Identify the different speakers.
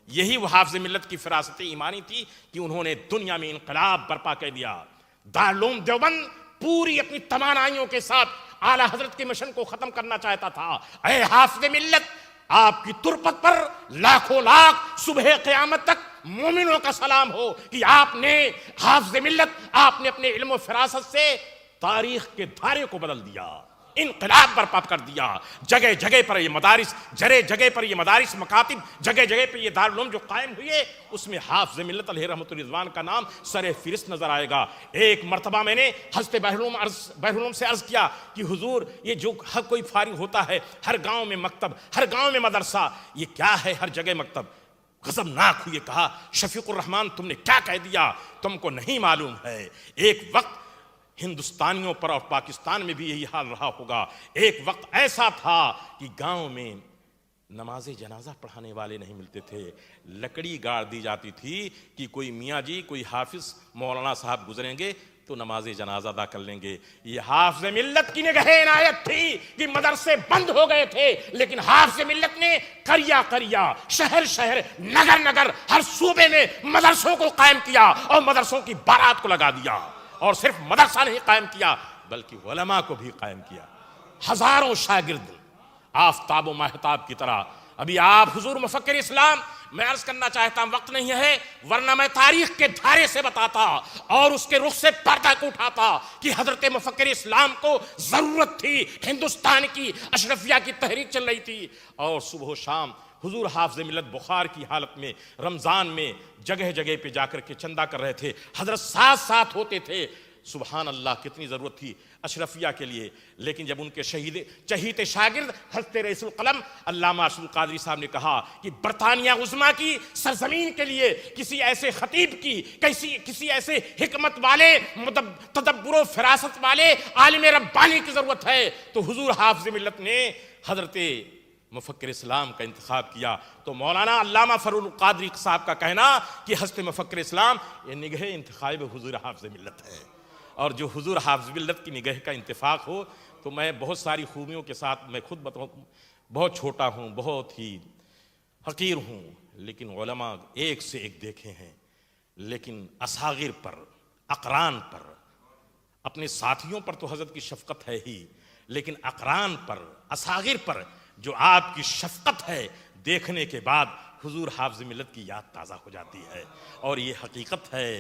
Speaker 1: یہی وہ حافظ ملت کی فراست ایمانی تھی کہ انہوں نے دنیا میں انقلاب برپا کر دیا. دارالعلوم دیوبند پوری اپنی توانائیوں کے ساتھ اعلیٰ حضرت کے مشن کو ختم کرنا چاہتا تھا. اے حافظ ملت، آپ کی تربت پر لاکھوں لاکھ صبح قیامت تک مومنوں کا سلام ہو کہ آپ نے حافظ ملت، آپ نے اپنے علم و فراست سے تاریخ کے دھارے کو بدل دیا، انقلاب برپا کر دیا. جگہ جگہ پر یہ مدارس، جگہ پر یہ مدارس مکاتب، جگہ جگہ پہ یہ دارالعلوم جو قائم ہوئے، اس میں حافظ ملت علیہ رحمۃ الرضوان کا نام سر فہرست نظر آئے گا. ایک مرتبہ میں نے حضرت بحرالعلوم سے عرض کیا کہ حضور، یہ جو ہر کوئی فارغ ہوتا ہے، ہر گاؤں میں مکتب، ہر گاؤں میں مدرسہ، یہ کیا ہے ہر جگہ مکتب؟ غضبناک ہوئے کہا، شفیق الرحمان تم نے کیا کہہ دیا؟ تم کو نہیں معلوم ہے ایک وقت ہندوستانیوں پر اور پاکستان میں بھی یہی حال رہا ہوگا. ایک وقت ایسا تھا کہ گاؤں میں نماز جنازہ پڑھانے والے نہیں ملتے تھے، لکڑی گاڑ دی جاتی تھی کہ کوئی میاں جی، کوئی حافظ مولانا صاحب گزریں گے تو نماز جنازہ ادا کر لیں گے. یہ حافظ ملت کی نگہ عنایت تھی کہ مدرسے بند ہو گئے تھے، لیکن حافظ ملت نے قریہ شہر شہر نگر نگر ہر صوبے میں مدرسوں کو قائم کیا اور مدرسوں کی بارات کو لگا دیا. اور صرف مدرسہ نہیں قائم کیا بلکہ علماء کو بھی قائم کیا. ہزاروں شاگرد آفتاب و ماہتاب کی طرح. ابھی آپ حضور مفکر اسلام، میں عرض کرنا چاہتا ہوں، وقت نہیں ہے ورنہ میں تاریخ کے دھارے سے بتاتا اور اس کے رخ سے پردہ کو اٹھاتا کہ حضرت مفکر اسلام کو ضرورت تھی. ہندوستان کی اشرفیہ کی تحریک چل رہی تھی اور صبح و شام حضور حافظ ملت بخار کی حالت میں رمضان میں جگہ جگہ پہ جا کر کے چندہ کر رہے تھے. حضرت ساتھ ساتھ ہوتے تھے. سبحان اللہ، کتنی ضرورت تھی اشرفیہ کے لیے. لیکن جب ان کے چہیتے شاگرد حضرت رئیس القلم علامہ ارشد القادری صاحب نے کہا کہ برطانیہ عظمیٰ کی سرزمین کے لیے کسی ایسے خطیب کی، کسی ایسے حکمت والے، تدبر و فراست والے عالم ربانی کی ضرورت ہے، تو حضور حافظ ملت نے حضرت مفکر اسلام کا انتخاب کیا. تو مولانا علامہ فرول القادری صاحب کا کہنا کہ حضرت مفکر اسلام یہ نگہ انتخاب حضور حافظ ملت ہے. اور جو حضور حافظ ملت کی نگہ کا انتفاق ہو تو میں بہت ساری خوبیوں کے ساتھ، میں خود بہت چھوٹا ہوں، بہت ہی حقیر ہوں، لیکن علماء ایک سے ایک دیکھے ہیں. لیکن اصاغر پر، اقران پر، اپنے ساتھیوں پر تو حضرت کی شفقت ہے ہی، لیکن اقران پر، اصاغر پر جو آپ کی شفقت ہے، دیکھنے کے بعد حضور حافظ ملت کی یاد تازہ ہو جاتی ہے. اور یہ حقیقت ہے.